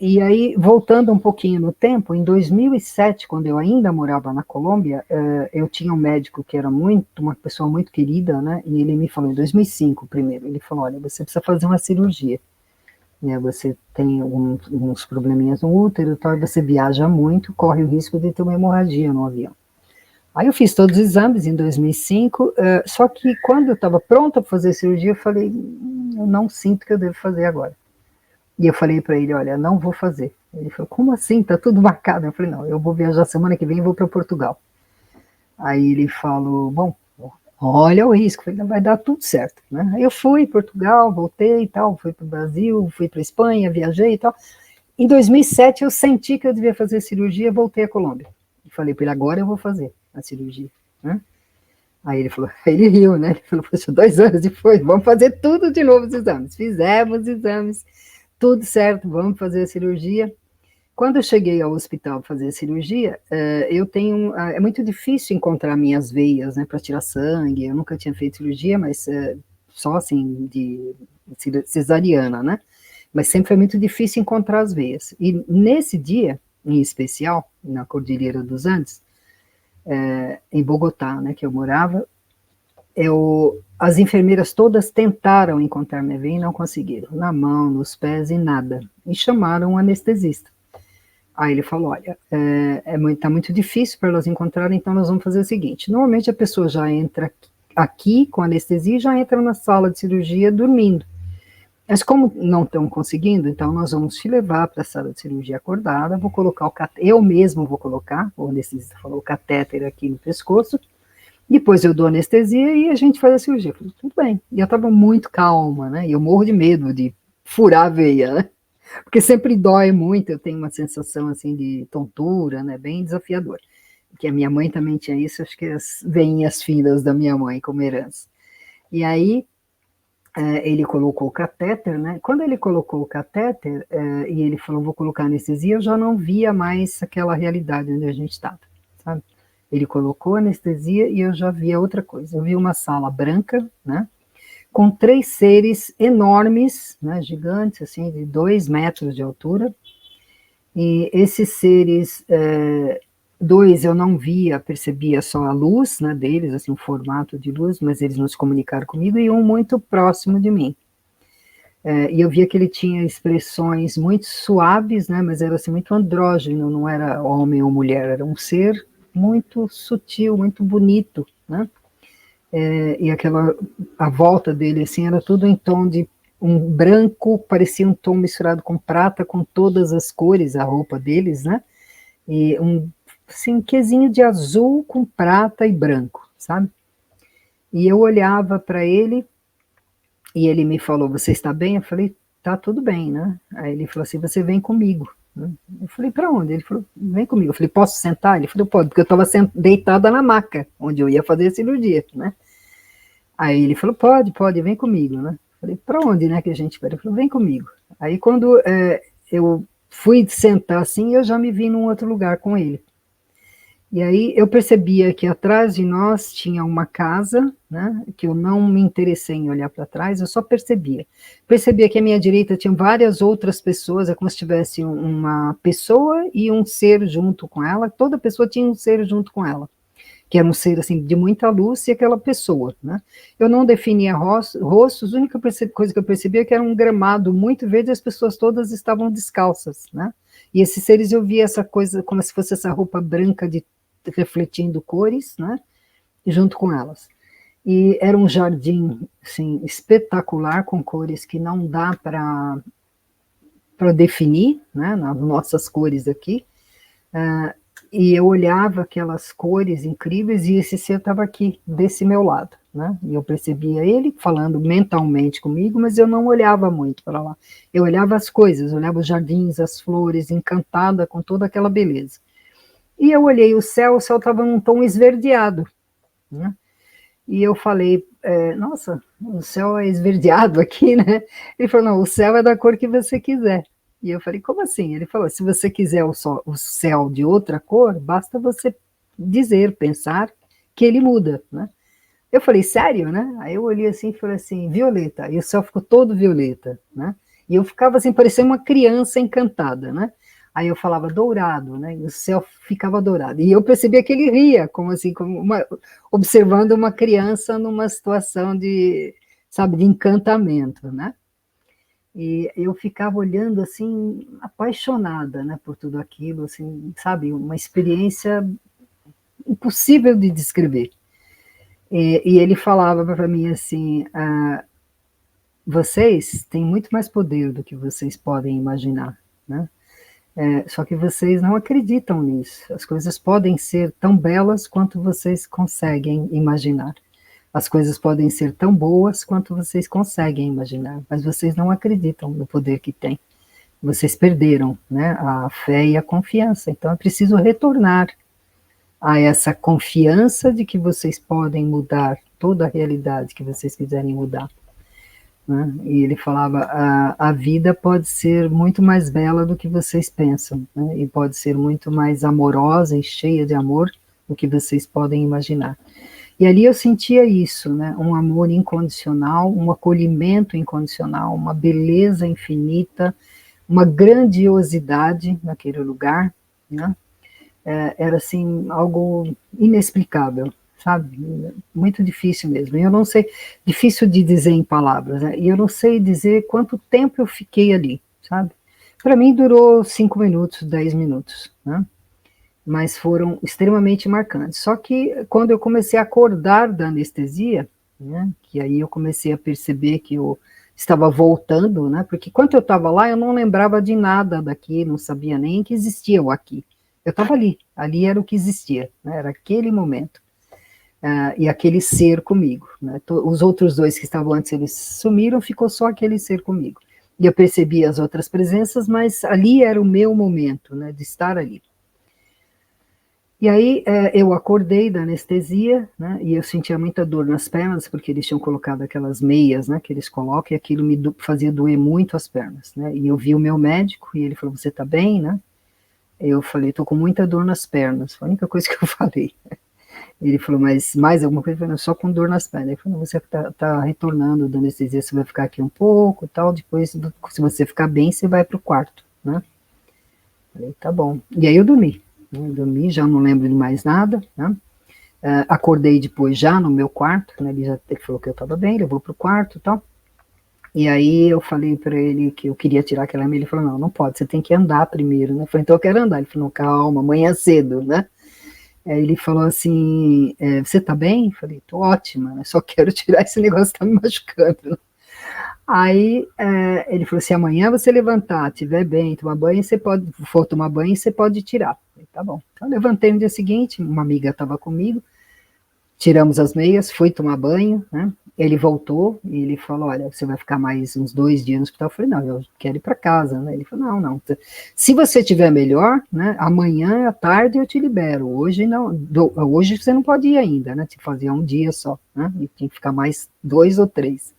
E aí, voltando um pouquinho no tempo, em 2007, quando eu ainda morava na Colômbia, eu tinha um médico que era uma pessoa muito querida, né? E ele me falou, em 2005 primeiro, ele falou, olha, você precisa fazer uma cirurgia, né? Você tem uns probleminhas no útero, tal, você viaja muito, corre o risco de ter uma hemorragia no avião. Aí eu fiz todos os exames em 2005, só que quando eu estava pronta para fazer a cirurgia, eu falei, eu não sinto que eu devo fazer agora. E eu falei para ele, olha, não vou fazer. Ele falou, como assim? Tá tudo marcado. Eu falei, não, eu vou viajar semana que vem e vou para Portugal. Aí ele falou, bom, olha o risco, falei, vai dar tudo certo. Né? Aí eu fui Portugal, voltei e tal, fui para o Brasil, fui para Espanha, viajei e tal. Em 2007 eu senti que eu devia fazer cirurgia, voltei à Colômbia. E falei para ele, agora eu vou fazer a cirurgia. Né? Aí ele falou, ele riu, né? Ele falou, poxa, 2 anos depois, vamos fazer tudo de novo os exames. Fizemos os exames, tudo certo, vamos fazer a cirurgia. Quando eu cheguei ao hospital fazer a cirurgia, eu tenho, é muito difícil encontrar minhas veias, né, para tirar sangue. Eu nunca tinha feito cirurgia, mas só assim de cesariana, né? Mas sempre foi muito difícil encontrar as veias. E nesse dia, em especial, na Cordilheira dos Andes, em Bogotá, né, que eu morava, as enfermeiras todas tentaram encontrar minha veia e não conseguiram, na mão, nos pés e nada. E chamaram um anestesista. Aí ele falou, olha, tá muito difícil para elas encontrarem, então nós vamos fazer o seguinte, normalmente a pessoa já entra aqui com anestesia e já entra na sala de cirurgia dormindo. Mas como não estão conseguindo, então nós vamos te levar para a sala de cirurgia acordada, vou colocar eu mesmo vou colocar, o anestesista falou, o catéter aqui no pescoço, depois eu dou anestesia e a gente faz a cirurgia. Eu falei, tudo bem. E eu estava muito calma, né? E eu morro de medo de furar a veia, né? Porque sempre dói muito, eu tenho uma sensação assim de tontura, né? Bem desafiador. Porque a minha mãe também tinha isso, acho que vêm as filhas da minha mãe como herança. E aí ele colocou o catéter, né? Quando ele colocou o catéter e ele falou, vou colocar anestesia, eu já não via mais aquela realidade onde a gente estava, sabe? Ele colocou anestesia e eu já via outra coisa. Eu vi uma sala branca, né? Com 3 seres enormes, né? Gigantes, assim, de 2 metros de altura. E esses seres, 2 eu não via, percebia só a luz, né, deles, assim, o formato de luz, mas eles não se comunicaram comigo, e um muito próximo de mim. E eu via que ele tinha expressões muito suaves, né, mas era assim, muito andrógeno, não era homem ou mulher, era um ser muito sutil, muito bonito, né? E a volta dele, assim, era tudo em tom de um branco, parecia um tom misturado com prata, com todas as cores, a roupa deles, né? E assim, um quesinho de azul com prata e branco, sabe? E eu olhava para ele e ele me falou, você está bem? Eu falei, tá tudo bem, né? Aí ele falou assim, você vem comigo. Eu falei, para onde? Ele falou, vem comigo. Eu falei, posso sentar? Ele falou, pode, porque eu estava deitada na maca, onde eu ia fazer a cirurgia, né? Aí ele falou, pode, vem comigo, né? Eu falei, para onde, né, que a gente vai? Ele falou, vem comigo. Aí quando eu fui sentar assim, eu já me vi num outro lugar com ele. E aí eu percebia que atrás de nós tinha uma casa, né, que eu não me interessei em olhar para trás, eu só percebia. Percebia que à minha direita tinham várias outras pessoas, é como se tivesse uma pessoa e um ser junto com ela, toda pessoa tinha um ser junto com ela, que era um ser assim de muita luz e aquela pessoa, né? Eu não definia rostos, a única coisa que eu percebia é que era um gramado muito verde e as pessoas todas estavam descalças, né? E esses seres eu via essa coisa como se fosse essa roupa branca refletindo cores, né? Junto com elas. E era um jardim assim espetacular com cores que não dá para definir, né? Nas nossas cores aqui. E eu olhava aquelas cores incríveis e esse ser estava aqui, desse meu lado, né? E eu percebia ele falando mentalmente comigo, mas eu não olhava muito para lá. Eu olhava as coisas, olhava os jardins, as flores, encantada com toda aquela beleza. E eu olhei o céu estava num tom esverdeado, né? E eu falei, nossa, o céu é esverdeado aqui, né? Ele falou, não, o céu é da cor que você quiser. E eu falei, como assim? Ele falou, se você quiser o céu de outra cor, basta você dizer, pensar, que ele muda, né? Eu falei, sério, né? Aí eu olhei assim e falei assim, violeta. E o céu ficou todo violeta, né? E eu ficava assim, parecendo uma criança encantada, né? Aí eu falava dourado, né? E o céu ficava dourado. E eu percebia que ele ria, como assim, observando uma criança numa situação de, sabe, de encantamento, né? E eu ficava olhando assim, apaixonada, né, por tudo aquilo, assim, sabe, uma experiência impossível de descrever. E ele falava para mim assim: vocês têm muito mais poder do que vocês podem imaginar, né? Só que vocês não acreditam nisso. As coisas podem ser tão belas quanto vocês conseguem imaginar. As coisas podem ser tão boas quanto vocês conseguem imaginar, mas vocês não acreditam no poder que tem. Vocês perderam, né, a fé e a confiança. Então é preciso retornar a essa confiança de que vocês podem mudar toda a realidade que vocês quiserem mudar. Né? E ele falava, a vida pode ser muito mais bela do que vocês pensam, né? E pode ser muito mais amorosa e cheia de amor do que vocês podem imaginar. E ali eu sentia isso, né? Um amor incondicional, um acolhimento incondicional, uma beleza infinita, uma grandiosidade naquele lugar, né? Era assim, algo inexplicável, sabe? Muito difícil mesmo. E eu não sei, difícil de dizer em palavras, né? E eu não sei dizer quanto tempo eu fiquei ali, sabe? Para mim durou 5 minutos, 10 minutos, né? Mas foram extremamente marcantes. Só que quando eu comecei a acordar da anestesia, né, que aí eu comecei a perceber que eu estava voltando, né, porque quando eu estava lá eu não lembrava de nada daqui, não sabia nem que existia o aqui. Eu estava ali, ali era o que existia, né, era aquele momento. E aquele ser comigo. Né, os outros dois que estavam antes, eles sumiram, ficou só aquele ser comigo. E eu percebi as outras presenças, mas ali era o meu momento, né, de estar ali. E aí eu acordei da anestesia, né, e eu sentia muita dor nas pernas, porque eles tinham colocado aquelas meias, né, que eles colocam, e aquilo me fazia doer muito as pernas, né, e eu vi o meu médico, e ele falou, você tá bem, né? Eu falei, tô com muita dor nas pernas, foi a única coisa que eu falei. Ele falou, mas mais alguma coisa? Eu falei, só com dor nas pernas. Ele falou, você tá retornando da anestesia, você vai ficar aqui um pouco, tal, depois, se você ficar bem, você vai pro quarto, né? Eu falei, tá bom. E aí eu dormi. Dormi, já não lembro de mais nada, né? Acordei depois já no meu quarto, né? Ele falou que eu estava bem, levou para o quarto e tal. E aí eu falei para ele que eu queria tirar aquela meia, ele falou, não, não pode, você tem que andar primeiro, né? Eu falei, então eu quero andar. Ele falou, calma, amanhã é cedo, né? Aí ele falou assim, você tá bem? Eu falei, tô ótima, né? Só quero tirar esse negócio que tá me machucando, né? Aí ele falou, se amanhã você levantar, estiver bem, tomar banho, você pode, for tomar banho, você pode tirar. Falei, tá bom. Então eu levantei no dia seguinte, uma amiga estava comigo, tiramos as meias, fui tomar banho, né? Ele voltou e ele falou, olha, você vai ficar mais uns 2 dias no hospital. Eu falei, não, eu quero ir para casa, né? Ele falou, não, se você estiver melhor, né, amanhã à tarde eu te libero, hoje não, hoje você não pode ir ainda, né? Tinha que fazer um dia só, né? E tinha que ficar mais 2 ou 3.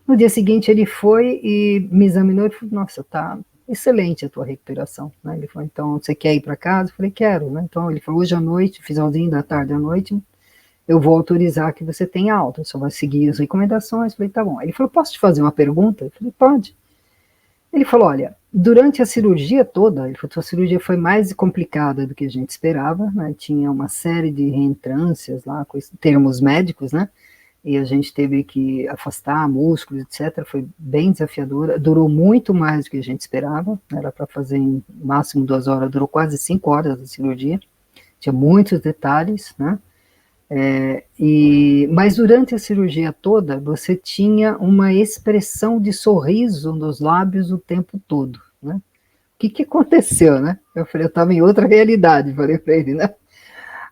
No dia seguinte ele foi e me examinou e falou, nossa, tá excelente a tua recuperação, né? Ele falou, então você quer ir para casa? Eu falei, quero, né? Então ele falou, hoje à noite, finalzinho da tarde à noite, eu vou autorizar que você tenha alta, só vai seguir as recomendações. Eu falei, tá bom. Ele falou, posso te fazer uma pergunta? Eu falei, pode. Ele falou, olha, durante a cirurgia toda, ele falou, a cirurgia foi mais complicada do que a gente esperava, né? Tinha uma série de reentrâncias lá, com termos médicos, né? E a gente teve que afastar músculos, etc. Foi bem desafiadora, durou muito mais do que a gente esperava, era para fazer em máximo 2 horas, durou quase 5 horas a cirurgia, tinha muitos detalhes, né? Mas durante a cirurgia toda, você tinha uma expressão de sorriso nos lábios o tempo todo, né? O que aconteceu, né? Eu falei, eu estava em outra realidade, falei para ele, né?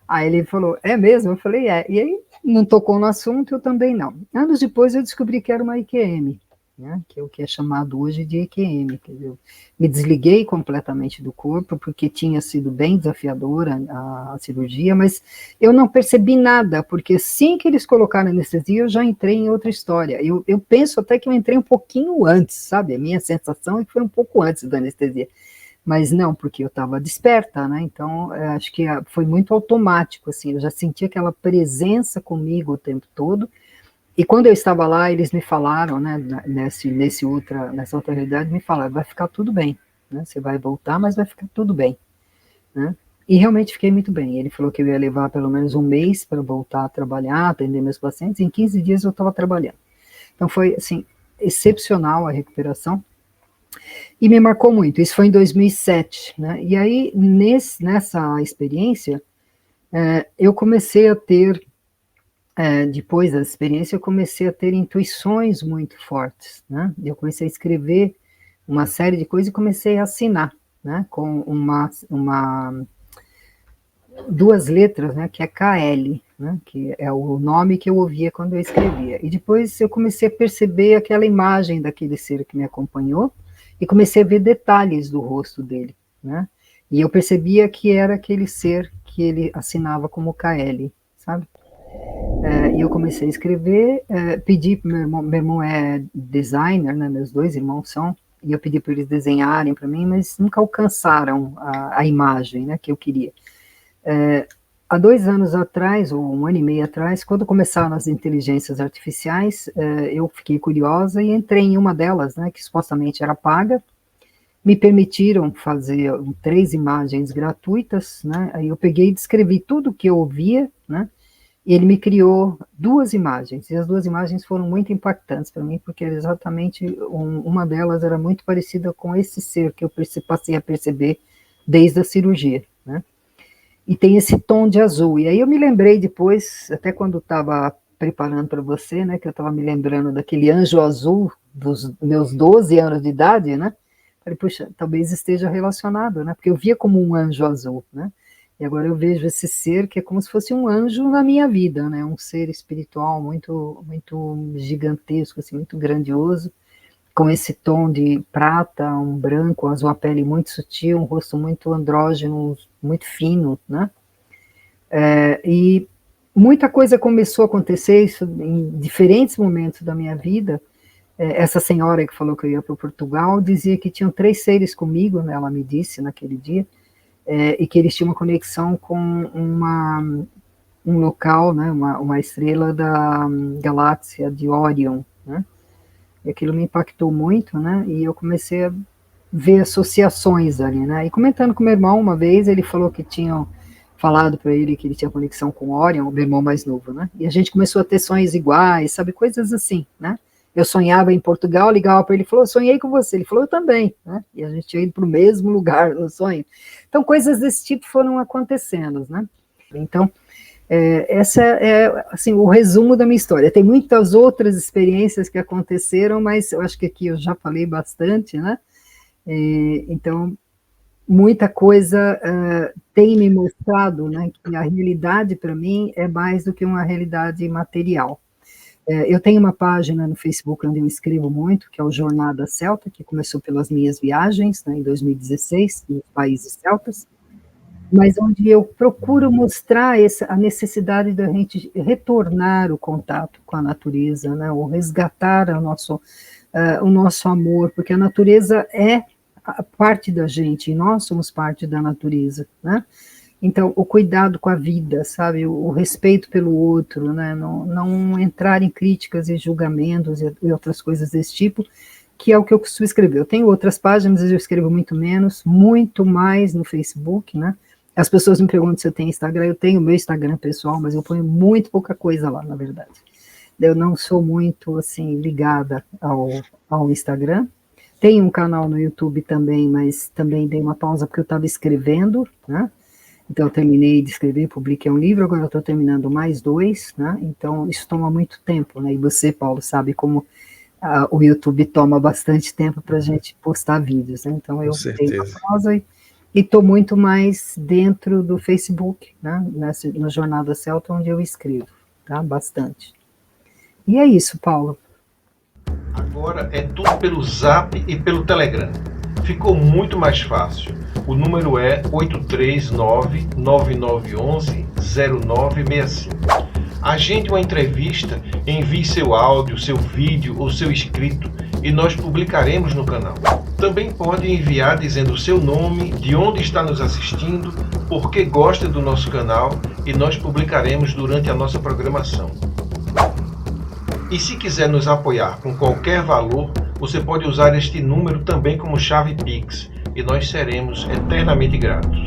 Aí ele falou, é mesmo? Eu falei, é. E aí não tocou no assunto, eu também não. Anos depois eu descobri que era uma IQM, né, que é o que é chamado hoje de IQM. Quer dizer, eu me desliguei completamente do corpo, porque tinha sido bem desafiadora a cirurgia, mas eu não percebi nada, porque assim que eles colocaram anestesia, eu já entrei em outra história. Eu penso até que eu entrei um pouquinho antes, sabe? A minha sensação é que foi um pouco antes da anestesia. Mas não, porque eu estava desperta, né? Então, acho que foi muito automático, assim, eu já senti aquela presença comigo o tempo todo, E quando eu estava lá, eles me falaram, né, nessa outra realidade, me falaram, vai ficar tudo bem, né, você vai voltar, mas vai ficar tudo bem, né, e realmente fiquei muito bem. Ele falou que eu ia levar pelo menos um mês para voltar a trabalhar, atender meus pacientes, em 15 dias eu estava trabalhando. Então foi, assim, excepcional a recuperação, e me marcou muito. Isso foi em 2007, né, e aí, nessa experiência, eu comecei a ter, depois da experiência, eu comecei a ter intuições muito fortes, né? Eu comecei a escrever uma série de coisas e comecei a assinar, né? Com duas letras, né? Que é KL, né? Que é o nome que eu ouvia quando eu escrevia. E depois eu comecei a perceber aquela imagem daquele ser que me acompanhou e comecei a ver detalhes do rosto dele, né? E eu percebia que era aquele ser que ele assinava como KL, sabe? E eu comecei a escrever, pedi para meu irmão é designer, né, meus dois irmãos são, e eu pedi para eles desenharem para mim, mas nunca alcançaram a imagem, né, que eu queria. Há 2 anos atrás, ou 1 ano e meio atrás, quando começaram as inteligências artificiais, eu fiquei curiosa e entrei em uma delas, né, que supostamente era paga, me permitiram fazer 3 imagens gratuitas, né, aí eu peguei e descrevi tudo o que eu ouvia, né, e ele me criou 2 imagens, e as 2 imagens foram muito impactantes para mim, porque exatamente uma delas era muito parecida com esse ser que eu passei a perceber desde a cirurgia, né? E tem esse tom de azul, e aí eu me lembrei depois, até quando estava preparando para você, né, que eu estava me lembrando daquele anjo azul dos meus 12 anos de idade, né? Falei, puxa, talvez esteja relacionado, né? Porque eu via como um anjo azul, né? E agora eu vejo esse ser que é como se fosse um anjo na minha vida, né? Um ser espiritual muito, muito gigantesco, assim, muito grandioso, com esse tom de prata, um branco, um azul, uma pele muito sutil, um rosto muito andrógeno, muito fino, né? E muita coisa começou a acontecer isso em diferentes momentos da minha vida. Essa senhora que falou que eu ia para Portugal dizia que tinham 3 seres comigo, né? Ela me disse naquele dia. E que eles tinham uma conexão com um local, né, uma estrela da galáxia de Órion, né, e aquilo me impactou muito, né, e eu comecei a ver associações ali, né, e comentando com meu irmão uma vez, ele falou que tinham falado para ele que ele tinha conexão com Órion, o meu irmão mais novo, né, e a gente começou a ter sonhos iguais, sabe, coisas assim, né. Eu sonhava em Portugal, ligava para ele e falou, eu sonhei com você. Ele falou, eu também, né? E a gente tinha ido para o mesmo lugar no sonho. Então, coisas desse tipo foram acontecendo, né? Então, essa é, assim, o resumo da minha história. Tem muitas outras experiências que aconteceram, mas eu acho que aqui eu já falei bastante, né? Então, muita coisa tem me mostrado, né, que a realidade, para mim, é mais do que uma realidade material. Eu tenho uma página no Facebook onde eu escrevo muito, que é o Jornada Celta, que começou pelas minhas viagens, né, em 2016, nos países celtas, mas onde eu procuro mostrar a necessidade da gente retornar o contato com a natureza, né, ou resgatar o nosso amor, porque a natureza é a parte da gente, e nós somos parte da natureza, né? Então, o cuidado com a vida, sabe, o respeito pelo outro, né, não entrar em críticas e julgamentos e outras coisas desse tipo, que é o que eu costumo escrever. Eu tenho outras páginas, mas eu escrevo muito menos, muito mais no Facebook, né. As pessoas me perguntam se eu tenho Instagram, eu tenho o meu Instagram pessoal, mas eu ponho muito pouca coisa lá, na verdade. Eu não sou muito, assim, ligada ao Instagram. Tenho um canal no YouTube também, mas também dei uma pausa porque eu estava escrevendo, né. Então, eu terminei de escrever, publiquei um livro, agora eu estou terminando mais 2, né? Então, isso toma muito tempo, né? E você, Paulo, sabe como o YouTube toma bastante tempo para a gente postar vídeos, né? Então, eu dei uma pausa e estou muito mais dentro do Facebook, né? No Jornada Celta, onde eu escrevo, tá? Bastante. E é isso, Paulo. Agora é tudo pelo Zap e pelo Telegram. Ficou muito mais fácil. O número é 839-9911-0965. Agende uma entrevista, envie seu áudio, seu vídeo ou seu escrito e nós publicaremos no canal. Também pode enviar dizendo o seu nome, de onde está nos assistindo, por que gosta do nosso canal e nós publicaremos durante a nossa programação. E se quiser nos apoiar com qualquer valor, você pode usar este número também como chave Pix, e nós seremos eternamente gratos.